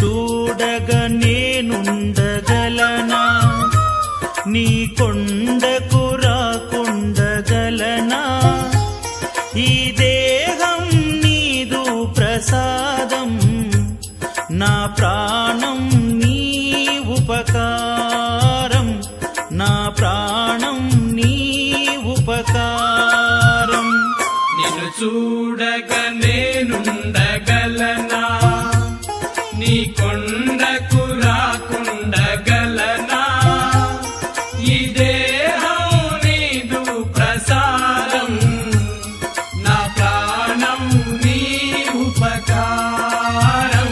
చూడగా నేనుండగలనా, నీ కొండకు రాకుండగలనా. ఈ దేహం నీదు ప్రసాదం, నా ప్రాణం నీ ఉపకారం, నా ప్రాణం నీ ఉపకారం. నిన్ను చూడగా నేనుండగలనా, నీ కొండకు రాకుండగలనా. ఈ దేహం నీదు ప్రసాదం, నా ప్రాణం నీ ఉపకారం,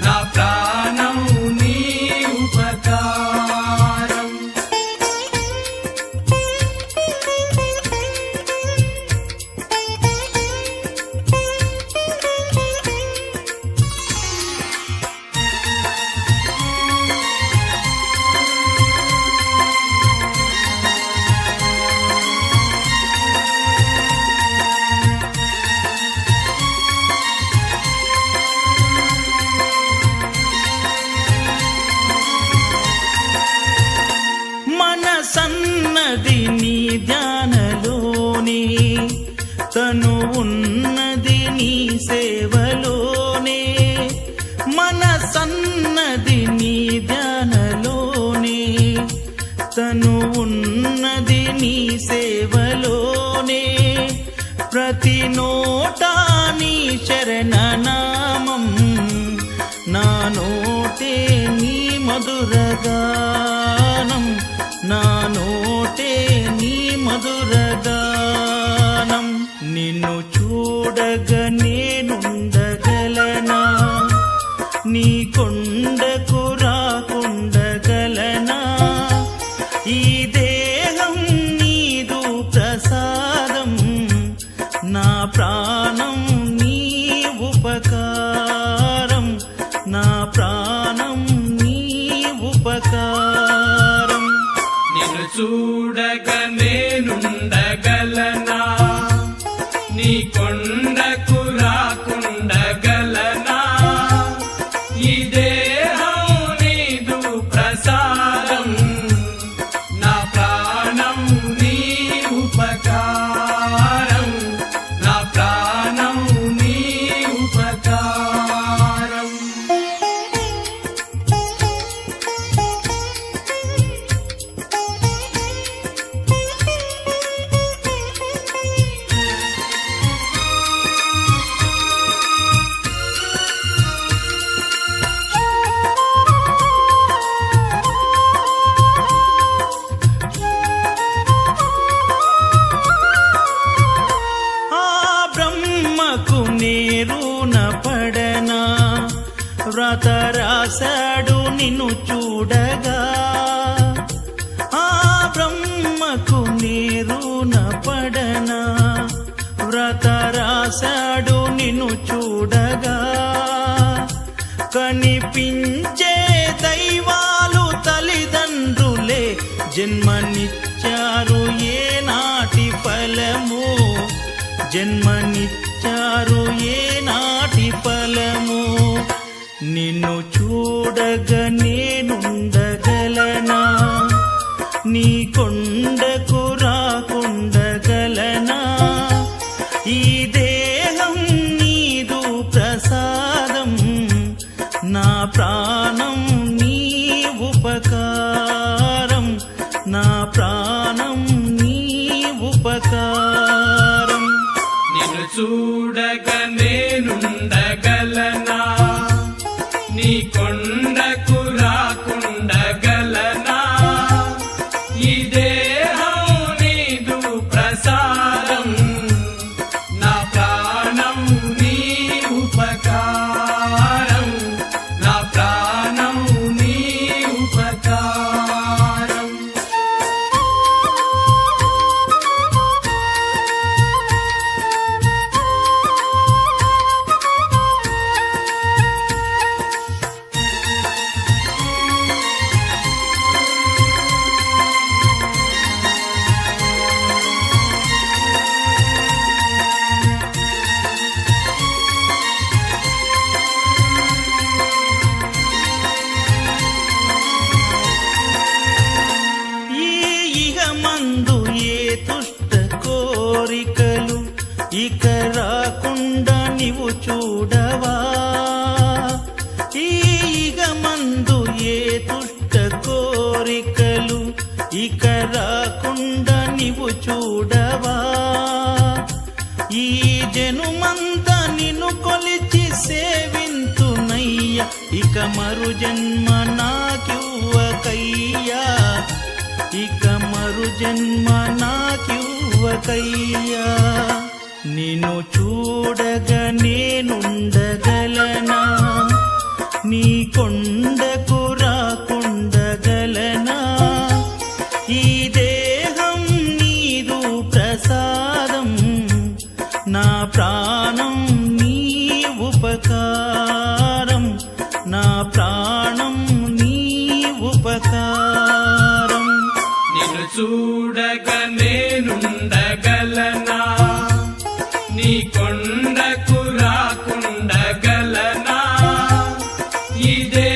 నా ప్రాణం నీ ఉపకారం. సన్నది నీ ధ్యానలోనే, తను ఉన్నది నీ సేవలోనే. మన సన్నది నీ ధ్యానలోనే, తను ఉన్నది నీ సేవలోనే. ప్రతి నోటా నీ శరణనామం, నా నోటే నీ మధురగానం, నా నోటే నీ మధురగానం. నిన్ను చూడగా నేనుండగలనా, నీ కొండకు రాకుండగలనా. ఈ దేహం నీదు ప్రసాదం, నా ప్రాణం నీ ఉపకారం, నా ప్రాణం నీ ఉపకారం. నిన్ను చూడగా నేనుండగలనా, నీ కొండకు రాకుండగలనా. ఈ దేహం నీదు ప్రసాదం, నా ప్రాణం నీ ఉపకారం, నా ప్రాణం నీ ఉపకారం. నేరున పడనా, వ్రత రాశాడు నిన్ను చూడగా. ఆ బ్రహ్మకు నేరున పడనా, వ్రత రాశాడు నిన్ను చూడగా. కనిపించే దైవాలు తల్లిదండ్రులే, జన్మనిచ్చారు ఏనాటి ఫలము, జన్మనిచ్చారు ఏనాటి ఫలము. నిన్ను చూడగా నేనుండగలనా, నీ కొండకు రాకుండగలనా. ఈ దేహం నీదు ప్రసాదం, నా ప్రాణం నీ ఉపకారం, నా ప్రాణం నీ ఉపకారం. నిన్ను చూడగా నేనుండగలనా, నీ కొండకు రాకుండగలనా. ఈ దేహం నీదు ప్రసాదం, నా ప్రాణం నీ ఉపకారం, నా ప్రాణం నీ ఉపకారం. ఇక రాకుండా నీవు చూడవా ఈ జనుమంతా నిన్ను కొలిచి సేవింతునయ్య ఇక మరు జన్మ నాకివ్వకయ్యా ఇక మరు జన్మ నాకివ్వకయ్యా నిన్ను చూడగా నేనుండగలనా నీ కొండకు రాకుండగలనా ఈ దేహం నీదు ప్రసాదం నా ప్రాణం నీ ఉపకారం నా ప్రాణం నీ ఉపకారం నిన్ను చూడగా నేనుండగలనా నీ కొండకు రాకుండగలనా ఇదే